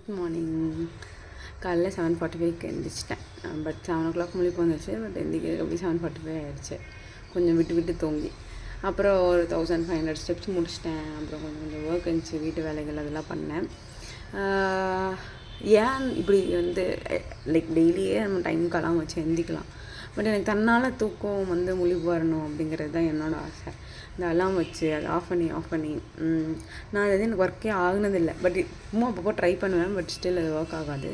Good morning. காலைல 7:45க்கு எழுந்திரிச்சிட்டேன். But 7 o'clock முழிப்பு வந்துச்சு. பட் எந்திரிக்கிறதுக்கு அப்படி 7:45 ஆகிடுச்சு. கொஞ்சம் விட்டு விட்டு தூங்கி அப்புறம் ஒரு 1500 ஸ்டெப்ஸ் முடிச்சிட்டேன். அப்புறம் கொஞ்சம் ஒர்க் இருந்துச்சு, வீட்டு வேலைகள் அதெல்லாம் பண்ணேன். ஏன் இப்படி லைக் டெய்லியே நம்ம டைமுக்கு அலாம் வச்சு எந்திக்கலாம். பட் எனக்கு தன்னால் தூக்கம் முழிப்பு வரணும் அப்படிங்கிறது தான் என்னோடய ஆசை. இந்த அலாம் வச்சு அதை ஆஃப் பண்ணி நான் அது எனக்கு ஒர்க்கே ஆகுனதில்லை. பட் சும்மா அப்பப்போ ட்ரை பண்ணுவேன். பட் ஸ்டில் அது ஒர்க் ஆகாது.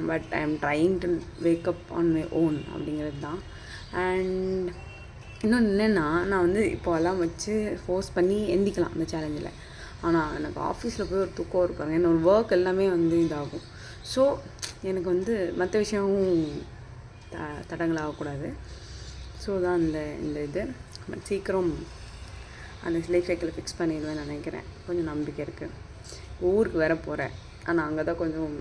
But I am trying to wake up on my own அப்படிங்கிறது தான். அண்ட் இன்னொன்று என்னென்னா, நான் இப்போ அலாம் வச்சு ஃபோர்ஸ் பண்ணி எந்திக்கலாம் அந்த சேலஞ்சில். ஆனால் எனக்கு ஆஃபீஸில் போய் ஒரு தூக்கம் இருப்பாங்க. என்னோடய ஒர்க் எல்லாமே இதாகும். ஸோ எனக்கு மற்ற விஷயமும் தடங்களாகக்கூடாது. ஸோ தான் இந்த இது சீக்கிரம் அந்த லைஃப் சைக்கிளை ஃபிக்ஸ் பண்ணிடுவேன் நினைக்கிறேன். கொஞ்சம் நம்பிக்கை இருக்குது. ஊருக்கு வேற போகிறேன். ஆனால் அங்கே தான் கொஞ்சம்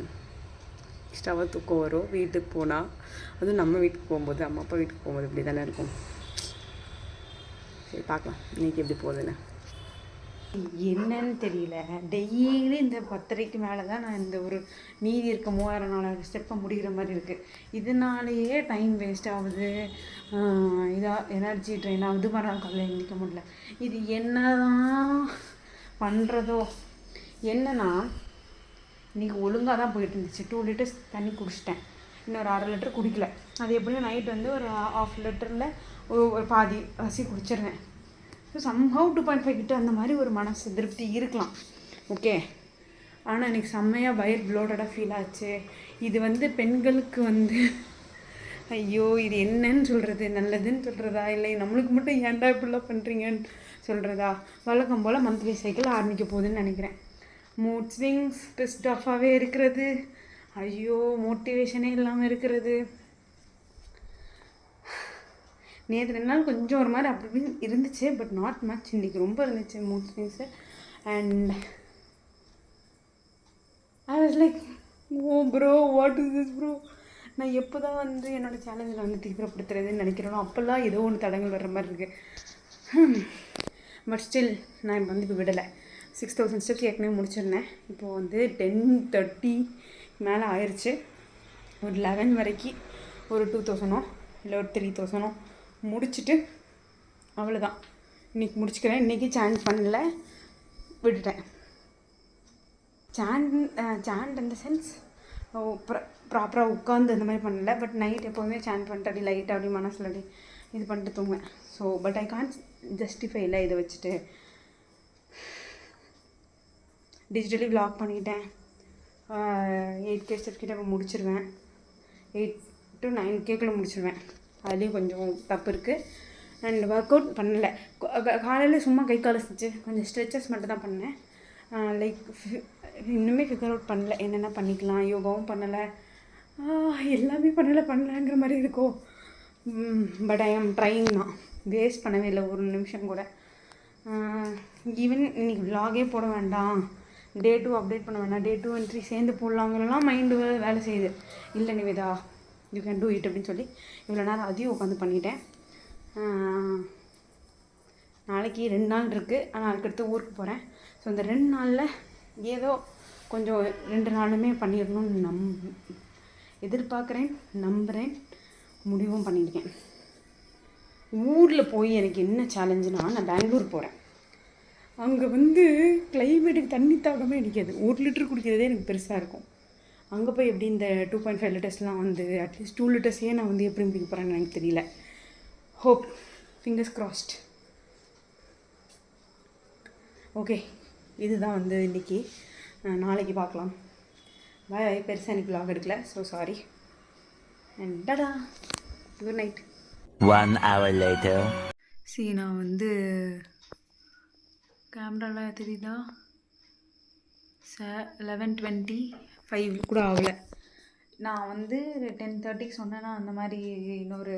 எக்ஸ்ட்ராவாக தூக்கம் வரும் வீட்டுக்கு போனால். அதுவும் நம்ம வீட்டுக்கு போகும்போது, அம்மா அப்பா வீட்டுக்கு போகும்போது இப்படி தானே இருக்கும். சரி, பார்க்கலாம் இன்றைக்கி எப்படி போகுதுன்னு. என்னன்னு தெரியல. டெய்லி இந்த 10:30க்கு மேலே தான் நான் இந்த ஒரு மீதி இருக்க 3000-4000 ஸ்டெப்பை முடிகிற மாதிரி இருக்குது. இதனாலேயே டைம் வேஸ்ட் ஆகுது, எனர்ஜி ட்ரெயின் ஆகுது. மறுநாள் காலையில் எழுந்திரிக்க முடியல. இது என்ன தான் பண்ணுறதோ என்னன்னா, இன்றைக்கி ஒழுங்காக தான் போயிட்டு இருந்துச்சு. 2 லிட்டர்ஸ் தண்ணி குடிச்சிட்டேன். இன்னொரு 1/2 லிட்டர் குடிக்கல. அது எப்படியும் நைட் ஒரு 1/2 லிட்டரில் ஒரு பாதி அரிசி குடிச்சிருவேன். ஸோ சம்ஹவ் 2.5 கிட்ட அந்த மாதிரி ஒரு மனசு திருப்தி இருக்கலாம். ஓகே, ஆனால் எனக்கு செம்மையாக வயிறு ப்ளோட்டடாக ஃபீல் ஆச்சு. இது பெண்களுக்கு ஐயோ இது என்னன்னு சொல்கிறது, நல்லதுன்னு சொல்கிறதா இல்லை நம்மளுக்கு மட்டும் ஏன்டா இப்படிலாம் பண்ணுறீங்கன்னு சொல்கிறதா? வழக்கம் போல் மந்த்லி சைக்கிள் ஆரம்பிக்க போகுதுன்னு நினைக்கிறேன். மூட் ஸ்விங்ஸ், பிஸ்ட் ஆஃபாகவே இருக்கிறது, ஐயோ மோட்டிவேஷனே இல்லாமல் இருக்கிறது. நேற்று 2 நாள் கொஞ்சம் ஒரு மாதிரி அப்படி இருந்துச்சு. But not much. இன்றைக்கி ரொம்ப இருந்துச்சு mood swings. And I was like, oh bro, what is this bro? நான் எப்போ தான் என்னோடய சேலஞ்சில் தீவிரப்படுத்துறதுன்னு நினைக்கிறேனோ அப்போல்லாம் ஏதோ ஒன்று தடங்கள் வர்ற மாதிரி இருக்குது. பட் ஸ்டில் நான் இப்போ விடலை. 6000 ஸ்டெப்ஸ் ஏற்கனவே முடிச்சிருந்தேன். இப்போது 10:30 மேலே ஆயிடுச்சு. ஒரு 11 வரைக்கும் ஒரு 2000 இல்லை ஒரு 3000 முடிச்சுட்டு அவ்வளோதான். இன்றைக்கி முடிச்சுக்கிறேன். இன்றைக்கி சாண்ட் பண்ணல, விட்டுட்டேன். சாண்ட் இந்த சென்ஸ் ப்ராப்பராக உட்காந்து அந்த மாதிரி பண்ணல. பட் நைட் எப்போதுமே சாண்ட் பண்ணிட்டு அப்படி லைட்டாக அப்படி மனசில் அப்படி இது பண்ணிட்டு தூங்குவேன். So but I can't justify இல்லை இதை வச்சுட்டு. டிஜிட்டலி விளாக் பண்ணிட்டேன். 8K ஸ்டெப் கிட்ட இப்போ முடிச்சிருவேன். 8 to 9Kக்குள்ளே முடிச்சிருவேன். அதுலேயும் கொஞ்சம் தப்பு இருக்குது. அண்ட் ஒர்க் அவுட் பண்ணலை. காலையில் சும்மா கை காலை செஞ்சு கொஞ்சம் ஸ்ட்ரெச்சஸ் மட்டும் தான் பண்ணேன். லைக் இன்னுமே ஃபிகர் அவுட் பண்ணலை என்னென்ன பண்ணிக்கலாம். யோகாவும் பண்ணலை, எல்லாமே பண்ணலைங்கிற மாதிரி இருக்கும். பட் ஐ ஆம் ட்ரைங் தான். வேஸ்ட் பண்ணவே இல்லை ஒரு நிமிஷம் கூட. ஈவன் இன்றைக்கி விலாகே போட வேண்டாம், Day 2 அப்டேட் பண்ண வேண்டாம், Day 2 and 3 சேர்ந்து போடலாங்கிறலாம் மைண்டு வேலை செய்யுது. இல்லை Nivetha, you can do it அப்படின்னு சொல்லி இவ்வளோ நேரம் அதையும் உட்காந்து பண்ணிட்டேன். நாளைக்கு 2 நாள் இருக்குது. ஆனால் அதுக்கடுத்து ஊருக்கு போகிறேன். ஸோ இந்த 2 நாளில் ஏதோ கொஞ்சம் 2 நாளுமே பண்ணிடணும்னு எதிர்பார்க்குறேன், நம்புகிறேன், முடிவும் பண்ணியிருக்கேன். ஊரில் போய் எனக்கு என்ன சேலஞ்சுனா, நான் பெங்களூர் போகிறேன். அங்கே கிளைமேட்டுக்கு தண்ணி தாகமே அடிக்காது. 1 லிட்டர் குடிக்கிறதே எனக்கு பெருசாக இருக்கும். அங்கே போய் எப்படி இந்த 2.5 லிட்டர்ஸ்லாம் அட்லீஸ்ட் 2 லிட்டர்ஸே நான் எப்படி பிடிக்க போகிறேன்னு எனக்கு தெரியல. Hope, fingers crossed. ஓகே, இதுதான் இன்றைக்கி. நாளைக்கு பார்க்கலாம். பாய். பெருசாக எனக்கு vlog எடுக்கல, ஸோ சாரி. அண்ட் டடா, குட் நைட். 1 hour later. சரி, நான் கேமராவில் தெரியுதா? 11:25 கூட ஆகலை. நான் 10:30க்கு சொன்னேன்னா அந்த மாதிரி இன்னொரு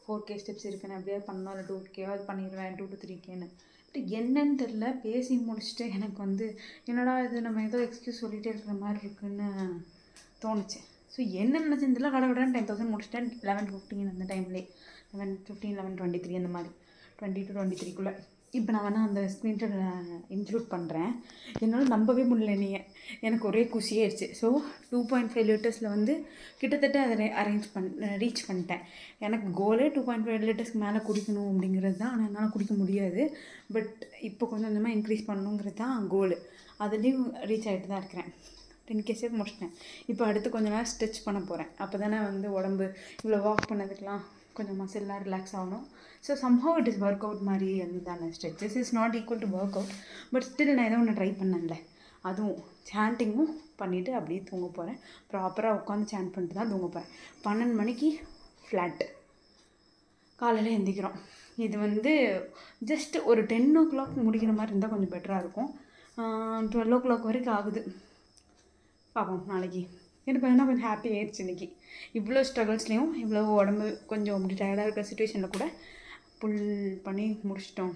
4K ஸ்டெப்ஸ் இருக்குன்னு அப்படியே பண்ணோம். இல்லை 2K பண்ணிடுவேன், 2 to 3Kன்னு. பட் என்னன்னு தெரில, பேசி முடிச்சுட்டு எனக்கு என்னடா இது நம்ம ஏதோ எக்ஸ்கியூஸ் சொல்லிகிட்டே இருக்கிற மாதிரி இருக்குன்னு தோணுச்சு. ஸோ என்ன நினச்சேன்னு தெரியல, கடவுடன் 10,000 முடிச்சிட்டேன். 11:15 அந்த டைம்லேயே 11:15, 11:23 அந்த மாதிரி 20 to 23க்குள்ளே இப்போ நான் வேணால் அந்த ஸ்க்ரீன்ஷாட் இன்க்ளூட் பண்ணுறேன். என்னால் நம்பவே முடியல நீங்கள், எனக்கு ஒரே குஷியாயிடுச்சு. ஸோ 2.5 லிட்டர்ஸில் வந்து கிட்டத்தட்ட அதை ரீச் பண்ணிட்டேன். எனக்கு கோலே 2.5 லிட்டர்ஸ்க்கு மேலே குடிக்கணும் அப்படிங்கிறது தான். ஆனால் என்னால் குடிக்க முடியாது. பட் இப்போ கொஞ்சம் கொஞ்சமாக இன்க்ரீஸ் பண்ணணுங்கிறது தான் கோலு. அதுலேயும் ரீச் ஆகிட்டு தான் இருக்கிறேன். 10 கேஸே முடிச்சிட்டேன். இப்போ அடுத்து கொஞ்ச நேரம் ஸ்ட்ரெச் பண்ண போகிறேன். அப்போ தானே வந்து உடம்பு இவ்வளோ வாக் பண்ணதுக்கெலாம் கொஞ்சம் மசில்லாம் ரிலாக்ஸ் ஆகணும். So somehow it is work out மாதிரி வந்து தானே. Stretches is not equal to work out. But still நான் ஏதோ ஒன்று ட்ரை பண்ணேன்ல, அதுவும் சாண்டிங்கும் பண்ணிவிட்டு அப்படியே தூங்க போகிறேன். ப்ராப்பராக உட்காந்து சாண்ட் பண்ணிட்டு தான் தூங்க போகிறேன். 12 மணிக்கு ஃப்ளாட்டு காலையில் எந்திக்கிறோம். இது வந்து ஜஸ்ட் ஒரு 10 o'clock முடிக்கிற மாதிரி இருந்தால் கொஞ்சம் பெட்டராக இருக்கும். 12 o'clock வரைக்கும் ஆகுது. பார்ப்போம் நாளைக்கு. எனக்கு கொஞ்சம் ஹாப்பி ஆயிடுச்சு இன்றைக்கி. இவ்வளோ ஸ்ட்ரகிள்ஸ்லேயும் இவ்வளோ உடம்பு கொஞ்சம் அப்படி டயர்டாக இருக்கிற சுச்சுவேஷனில் கூட புல் பண்ணி முடிச்சிட்டோம்.